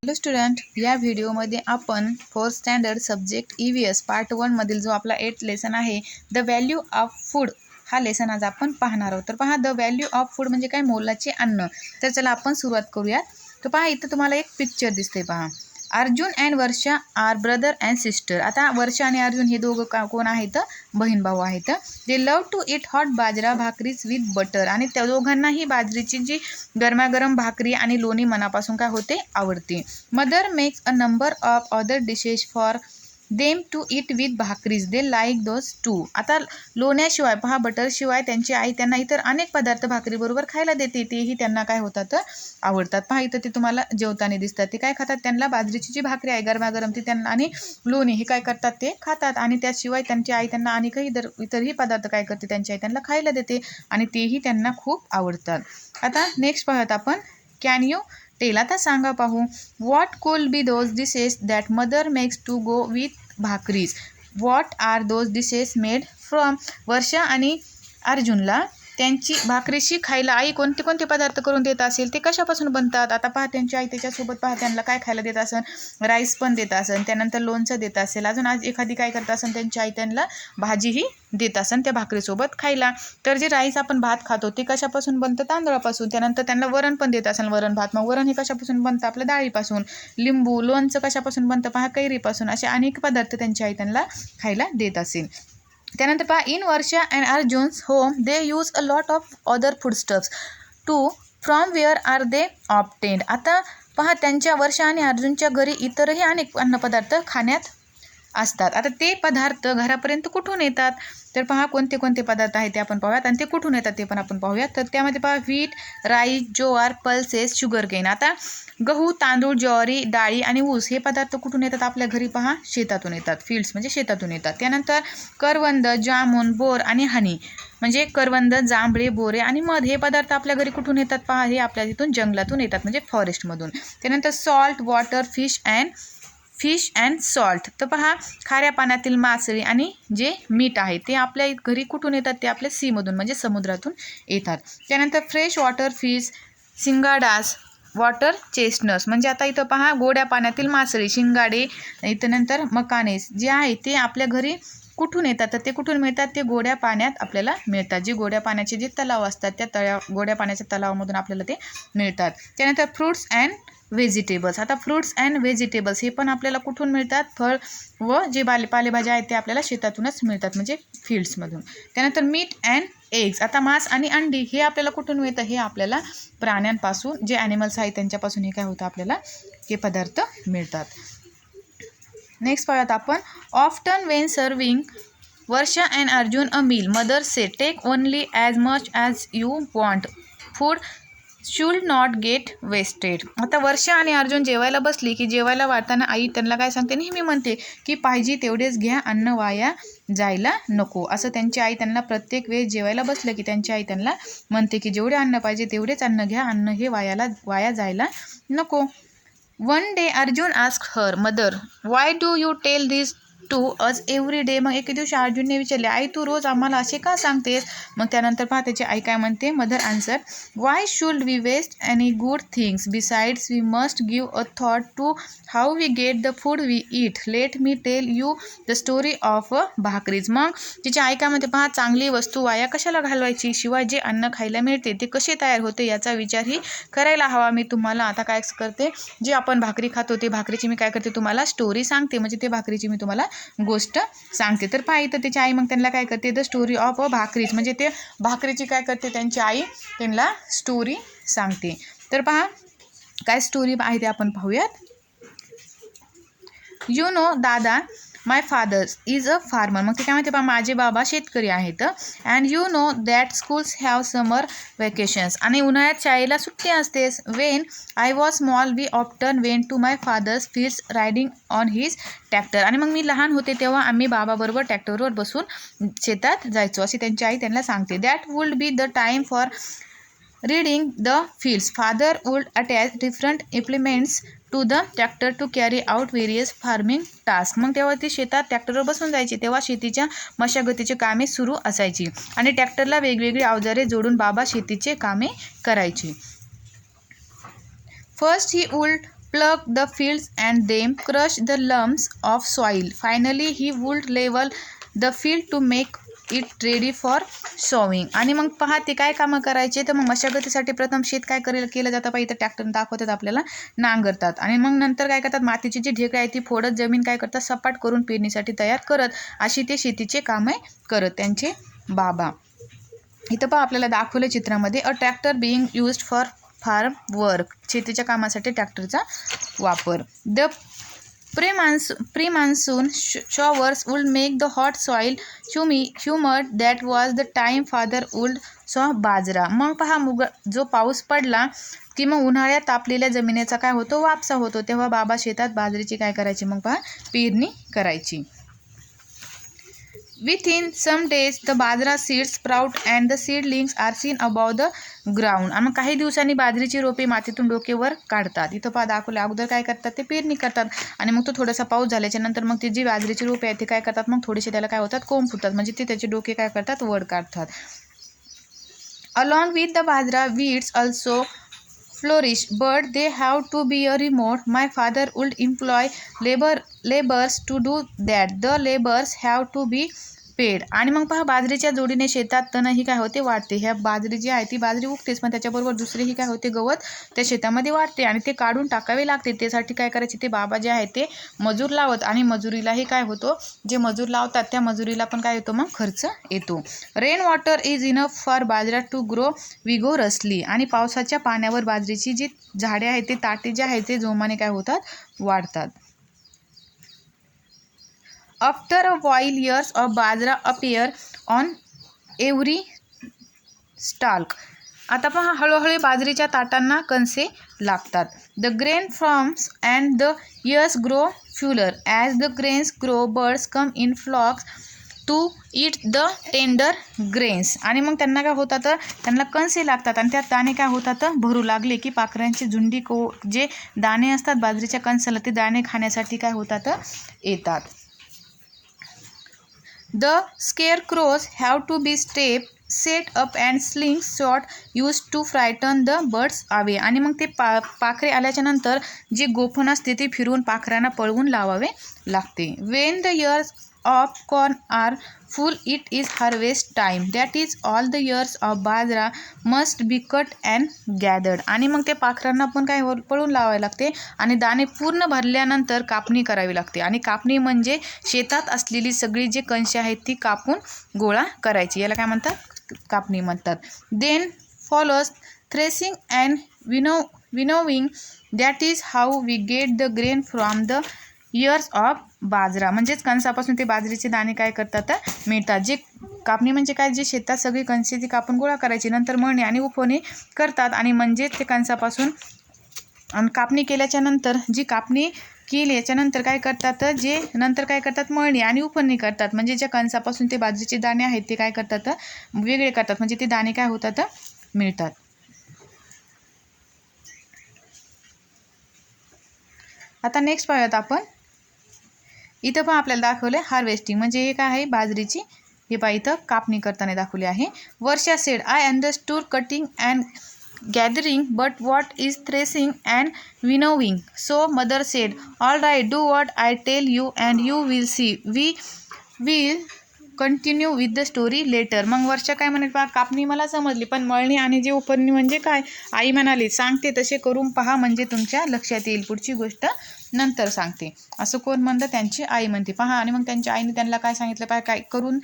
Hello student, या व्हिडिओमध्ये आपण 4th standard subject EVS part 1 मधील जो आपला 8th लेसन आहे द व्हॅल्यू ऑफ फूड हा लेसन आज आपण पाहणार आहोत. तर पहा, द व्हॅल्यू ऑफ फूड म्हणजे काय, मोलाचे अन्न. तर चला आपण सुरुवात करूयात. तर पहा, इथं तुम्हाला एक पिक्चर दिसते. पहा, Arjun and Varsha are brother and sister. आता वर्षा आणि अर्जुन हे दोघं कोण आहेत, बहीण भाऊ आहेत. They love to eat hot bajra bhakris with butter. आणि त्या दोघांनाही बाजरीची जी गरमागरम भाकरी आणि लोणी मनापासून काय होते, आवडते. Mother makes a number of other dishes for them to eat with bhakris they like those too. आता लोण्याशिवाय, पहा, बटरशिवाय त्यांची आई त्यांना इतर अनेक पदार्थ भाकरीबरोबर खायला देते, तेही त्यांना काय होतात, आवडतात. पहा, इथं ते तुम्हाला जेवताना दिसतात. ते काय खातात, त्यांना बाजरीची जी भाकरी आहे गरमागरम ती त्यांना आणि लोणी हे काय करतात, ते खातात. आणि त्याशिवाय त्यांची आई त्यांना अनेकही इतरही पदार्थ काय करते, त्यांची आई त्यांना खायला देते आणि तेही त्यांना खूप आवडतात. आता नेक्स्ट पाहूयात आपण, कॅन यू टेल. आता सांगा पाहू, what could be those dishes that mother makes to go with bhakris. What are those dishes made from. Varsha आणि अर्जुनला त्यांची भाकरीशी खायला आई कोणते कोणते पदार्थ करून देत असेल, ते कशापासून बनतात. आता पहा, त्यांची आई त्याच्यासोबत पहा त्यांना काय खायला देत असेल, राईस पण देत असेल, त्यानंतर लोणचं देत असेल, अजून आज एखादी काय करत असेल त्यांची आई त्यांना भाजीही देत असेल त्या भाकरीसोबत खायला. तर जे राईस आपण भात खातो ते कशापासून बनतं, तांदळापासून. त्यानंतर त्यांना वरण पण देत असेल, वरण भात. मग वरण हे कशापासून बनतं, आपल्या डाळीपासून. लिंबू लोणचं कशापासून बनतं, पहा, कैरीपासून. असे अनेक पदार्थ त्यांची आई त्यांना खायला देत असेल. त्यानंतर पहा, in Varsha and Arjun's home they use a lot of other food stuffs too from where are they obtained. आता पहा, त्यांच्या वर्षा आणि अर्जुनच्या घरी इतरही अनेक अन्नपदार्थ खाण्यात असतात. आता ते पदार्थ घरापर्यंत कुठून येतात, तर पहा कोणते कोणते पदार्थ आहेत ते आपण पाहूयात आणि ते कुठून येतात ते पण आपण पाहूयात. तर त्यामध्ये पहा, व्हीट, राईस, ज्वार, पल्सेस, शुगरकेन. आता गहू, तांदूळ, ज्वारी, डाळी आणि ऊस हे पदार्थ कुठून येतात, आपल्या घरी पहा शेतातून येतात. फील्ड्स म्हणजे शेतातून येतात. त्यानंतर करवंद, जामून, बोर आणि हनी म्हणजे करवंद, जांभळे, बोरे आणि मध हे पदार्थ आपल्या घरी कुठून येतात, पहा, हे आपल्या तिथून जंगलातून येतात, म्हणजे फॉरेस्टमधून. त्यानंतर salt water, fish and salt. तर पहा, खाऱ्या पाण्यातील मासळी आणि जे मीठ आहे ते आपल्या घरी कुठून येतात, ते आपल्या सीमधून म्हणजे समुद्रातून येतात. त्यानंतर fresh water fish, shingadas, water chestnuts म्हणजे आता इथं पहा, गोड्या पाण्यातील मासळी, शिंगाडे, इथं नंतर मकानेस जे आहे ते आपल्या घरी कुठून येतात, तर ते कुठून मिळतात, ते गोड्या पाण्यात आपल्याला मिळतात. जे गोड्या पाण्याचे जे तलाव असतात त्या गोड्या पाण्याच्या तलावामधून आपल्याला ते मिळतात. त्यानंतर फ्रूट्स अँड व्हेजिटेबल्स. आता फ्रूट्स अँड व्हेजिटेबल्स हे पण आपल्याला कुठून मिळतात, फळ व जे पालेभाज्या आहेत ते आपल्याला शेतातूनच मिळतात, म्हणजे फील्ड्समधून. त्यानंतर मीट अँड एग्स. आता मांस आणि अंडी हे आपल्याला कुठून मिळतं, हे आपल्याला प्राण्यांपासून, जे ॲनिमल्स आहेत त्यांच्यापासून हे काय होतं, आपल्याला हे पदार्थ मिळतात. नेक्स्ट पाहूयात आपण, often when serving Varsha and Arjun a meal mother say take only as much as you want. Food should not get wasted. आता वर्षा आणि अर्जुन जेवायला बसली की जेवायला वाढताना आई त्यांना काय सांगते, नेहमी म्हणते की पाहिजे तेवढेच घ्या, अन्न वाया जायला नको. असं त्यांची आई त्यांना प्रत्येक वेळेस जेवायला बसलं की त्यांची आई त्यांना म्हणते की जेवढे अन्न पाहिजे तेवढेच अन्न घ्या, अन्न हे वाया जायला नको. One day Arjun ask her mother why do you tell this to us every day. मग एके दिवशी अर्जुनने विचारले, आई तू रोज आम्हाला असे का सांगतेस. मग त्यानंतर पहा, त्याची आई काय म्हणते, mother answer, why should we waste any good things besides we must give a thought to how we get the food we eat. Let me tell you the story of bhakris. मग तिची आई काय म्हणते, पहा, चांगली वस्तू वाया कशाला घालवायची, शिवाय जे अन्न खायला मिळते ते कसे तयार होते याचा विचारही करायला हवा. मी तुम्हाला आता काय करते, जे आपण भाकरी खातो ते भाकरीची मी काय करते, तुम्हाला स्टोरी सांगते, म्हणजे ते भाकरीची मी तुम्हाला गोष्ट सांगते. तर पहा, इथं त्याची आई मग त्यांना काय करते, द स्टोरी ऑफ अ भाकरीज म्हणजे ते भाकरीची काय करते, त्यांची आई त्यांना स्टोरी सांगते. तर पहा, काय स्टोरी आहे ते आपण पाहूयात. You know dada my father is a farmer. मग ते काय म्हणते, पहा, माझे बाबा शेतकरी आहेत. And you know that schools have summer vacations. आणि उन्हाळ्यात शाळेला सुट्टी असतेस. When I was small we often went to my father's fields riding on his tractor. आणि मग मी लहान होते तेव्हा आम्ही बाबाबरोबर ट्रॅक्टरवर बसून शेतात जायचो, अशी त्यांची आई त्यांना सांगते. That would be the time for reading the fields. Father would attach different implements to the tractor to carry out various farming task. मग तेव्हा ती शेतात ट्रॅक्टरवर बसून जायची, तेव्हा शेतीच्या मशागतीची कामे सुरू असायची आणि ट्रॅक्टरला वेगवेगळी अवजारे जोडून बाबा शेतीचे कामे करायचे. First he would plug the fields and them crush the lumps of soil. Finally he would level the field to make it ready for sowing. आणि मग पहा ते काय कामं करायचे, तर मग मशागतीसाठी प्रथम शेत काय केलं जातं पहा, इथं ट्रॅक्टरने दाखवतात आपल्याला, नांगरतात आणि मग नंतर काय करतात, मातीची जी ढेकळं आहे ती फोडत जमीन काय करतात सपाट करून पेरणीसाठी तयार करत, अशी ते शेतीचे कामे करत त्यांचे बाबा. इथं पहा आपल्याला दाखवलं चित्रामध्ये, a tractor being used for farm work, शेतीच्या कामासाठी ट्रॅक्टरचा वापर. The pre-monsoon showers would make the hot soil humid. That was the time father would sow बाजरा. मग पहा जो पाऊस पडला की मग उन्हाळ्यात तापलेल्या जमिनीचा काय होतो, वापसा होतो, तेव्हा बाबा शेतात बाजरीची काय करायची, मग पहा पेरणी करायची. Within some days the bajra seeds sprout and the seedlings are seen above the ground. आणि मग काही दिवसांनी बाजरीची रोपे मातीतून डोकेवर काढतात. इथं पहा दाखवलं, अगोदर काय करतात ते पेरणी करतात आणि मग तो थोडासा पाऊस झाल्याच्या नंतर मग ती जी बाजरीची रोपे आहेत ते काय करतात, मग थोडेसे त्याला काय होतात, कोंब फुटतात, म्हणजे ते त्याचे डोके काय करतात, वर काढतात. Along with the bajra weeds also flourish, but they have to be removed. My father would employ laborers to do that. The laborers have to be paid. आणि मग पहा बाजरीच्या जोडीने शेतात तणही काय होते, वाढते. ह्या बाजरी जी आहे ती बाजरी उगतेच, पण त्याच्याबरोबर दुसरेही काय होते, गवत त्या शेतामध्ये वाढते आणि ते काढून टाकावे लागते. त्यासाठी काय करायचे, ते बाबा जे आहे ते मजूर लावत आणि मजुरीलाही काय होतो, जे मजूर लावतात त्या मजुरीला पण काय येतो, मग खर्च येतो. Rain water is enough for bajra to grow vigorously. आणि पावसाच्या पाण्यावर बाजरीची जी झाडे आहेत ते ताटे जे आहेत ते जोमाने काय होतात, वाढतात. After a while years of bajra appear on every stalk. आता पहा हळूहळू बाजरीच्या ताटांना कणसे लागतात. The grain forms and the ears grow fuller. As the grains grow, birds come in flocks to eat the tender grains. आणि मग त्यांना काय होतात, त्यांना कणसे लागतात आणि त्यात दाणे काय होतात, भरू लागले की पाखरांची झुंडी जे दाणे असतात बाजरीच्या कणसाला ते दाणे खाण्यासाठी काय होतात, येतात. The scarecrows have to be set up and slingshot used to frighten the birds away. आणि मग ते पाखरे आल्याच्या नंतर जे गोफण असते ते फिरवून पाखरांना पळवून लावावे लागते. When the ears of corn are full, it is harvest time. That is all the ears of bajra must be cut and gathered. आणि मग ते पाखरांना पण काय पळून लावावे लागते आणि दाणे पूर्ण भरल्यानंतर कापणी करावी लागते. आणि कापणी म्हणजे शेतात असलेली सगळी जी कणसे आहेत ती कापून गोळा करायची, याला काय म्हणतात, कापणी म्हणतात. Then follows threshing and winnowing. That is how we get the grain from the ears of बाजरा. म्हणजेच कणसापासून ते बाजरीचे दाणे काय करतात, मिळतात. जे कापणी म्हणजे काय, जे शेतात सगळी कणसे ती कापून गोळा करायची, नंतर मळणी आणि उफोणी करतात. आणि म्हणजे ते कणसापासून कापणी केल्याच्या नंतर जी कापणी केली याच्यानंतर काय करतात, जे नंतर काय करतात, मळणी आणि उफोणी करतात. म्हणजे ज्या कणसापासून ते बाजरीचे दाणे आहेत ते काय करतात, वेगळे करतात, म्हणजे ते दाणे काय होतात, मिळतात. आता नेक्स्ट पाहूयात आपण. इथं पण आपल्याला दाखवलं हार्वेस्टिंग, म्हणजे हे काय आहे, बाजरीची हे पहा इथं कापणी करताना दाखवली आहे. Varsha said, I understood cutting and gathering, but what is threshing and winnowing? So mother said, all right, do what I tell you and you will see. We will continue with the story later. मग वर्षा काय म्हणत, पहा कापणी मला समजली, पण मळणी आणि जे उपरणी म्हणजे काय, आई म्हणाली सांगते तसे करून पहा म्हणजे तुमच्या लक्षात येईल, पुढची गोष्ट नंतर सांगते. असं कोण म्हणतं, त्यांची आई म्हणते. पहा आणि मग त्यांच्या आईने त्यांना काय सांगितलं, पहा काय करून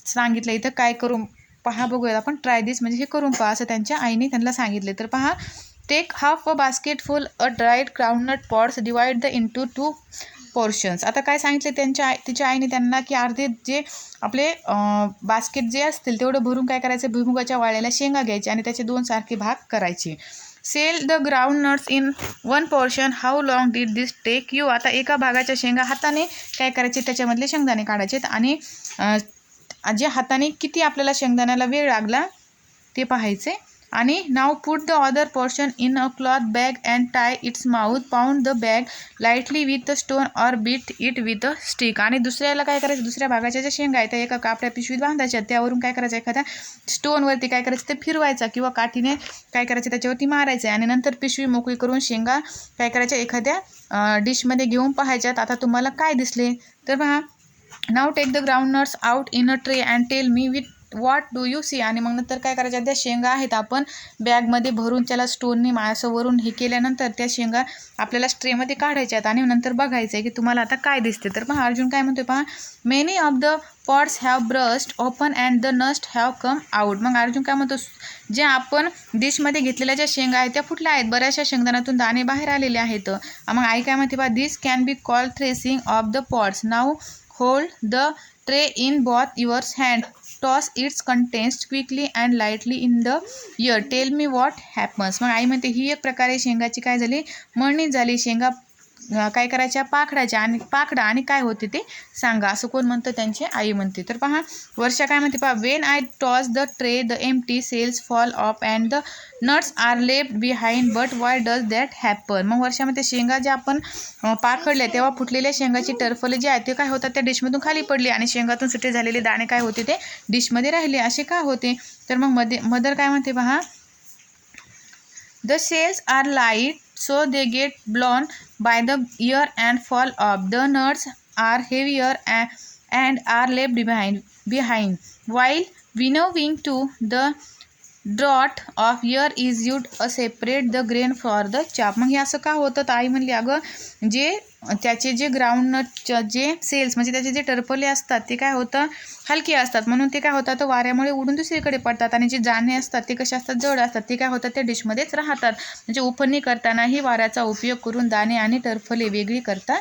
सांगितलं, इथं काय करून पहा बघूया आपण. ट्राय दिस म्हणजे हे करून पहा असं त्यांच्या आईने त्यांना सांगितले. तर पहा, take half a basket full a dried groundnut pods, divide the into 2 portions. आता काय सांगितले तिच्या आईने त्यांना की अर्धे जे आपले बास्केट जे असतील तेवढं भरून काय करायचं, भुईमुगाच्या वाळलेल्या शेंगा घ्यायचे आणि त्याचे 2 सारखे भाग करायचे. Sell the ground nuts in 1 portion, how long did this take you? आता एका भागाच्या शेंगा हाताने काय करायचे, त्याच्यामधले शेंगदाणे काढायचे आणि जे हाताने किती आपल्याला शेंगदाण्याला वेळ लागला ते पाहायचे आणि now put the other portion in a cloth bag and tie its mouth, pound the bag lightly with a stone or beat it with a stick. आणि दुसऱ्याला काय करायचं, दुसऱ्या भागाच्या ज्या शेंगा आहेत त्या एका कापड्या पिशवीत बांधायच्या, त्यावरून काय करायचं, एखाद्या स्टोनवरती काय करायचं ते फिरवायचा किंवा काठीने काय करायचं त्याच्यावरती मारायचं आणि नंतर पिशवी मोकळी करून शेंगा काय करायच्या एखाद्या डिशमध्ये घेऊन पाहायच्यात. आता तुम्हाला काय दिसले तर पहा, now take the ground nuts out in a tray and tell me with what do you see. आणि मग नंतर काय करायच्या, त्या शेंगा आहेत आपण बॅगमध्ये भरून त्याला स्टोनने असं वरून हे केल्यानंतर त्या शेंगा आपल्याला स्ट्रेमध्ये काढायच्यात आणि नंतर बघायचं आहे की तुम्हाला आता काय दिसते. तर पहा अर्जुन काय म्हणतोय, पहा many of the pods have burst open and the नस्ट हॅव कम आउट. मग अर्जुन काय म्हणतो, ज्या आपण डिशमध्ये घेतलेल्या ज्या शेंगा आहेत त्या फुटल्या आहेत, बऱ्याचशा शेंगदाण्यातून दाणे बाहेर आलेले आहेत. मग आई काय म्हणते, पहा this can be called threshing of the pods. Now hold the tray in both yours hand, toss its contents quickly and lightly in the air, tell me what happens. मग आई म्हणते ही एक प्रकारे शेंगाची काय झाली, मळणी झाली. शेंगा काय करायच्या, पाखडाच्या आणि पाखडा आणि काय होते ते सांगा, असं कोण म्हणतं, त्यांची आई म्हणते. तर पहा वर्षा काय म्हणते, पहा when I toss the tray the empty shells fall off and the nuts are left behind but why does that happen. मग वर्षामध्ये शेंगा ज्या आपण पाखडल्या तेव्हा फुटलेल्या शेंगाची टरफले जे आहेत ते काय होतात, त्या डिशमधून खाली पडली आणि शेंगातून सुटे झालेले दाणे काय होते ते डिशमध्ये राहिले, असे का होते. तर मग मदर काय म्हणते, पहा the cells are light so they get blown by the air and fall off. The nuts are heavier and are left behind. While winnowing to the draught of air is used to separate the grain for the chaff. मग हे असं का होतं, तर आई म्हणली अगं जे त्याचे जे ग्राउंडनट जे सेल्स म्हणजे त्याचे जे टरफले असतात ते काय होतं, हलके असतात, म्हणून ते काय होतात वाऱ्यामुळे उडून दुसरीकडे पडतात. आणि जे दाणे असतात ते कसे असतात, जड असतात, ते काय होतात त्या डिशमध्येच राहतात. म्हणजे उफणणी करतानाही वाऱ्याचा उपयोग करून दाणे आणि टरफले वेगळी करता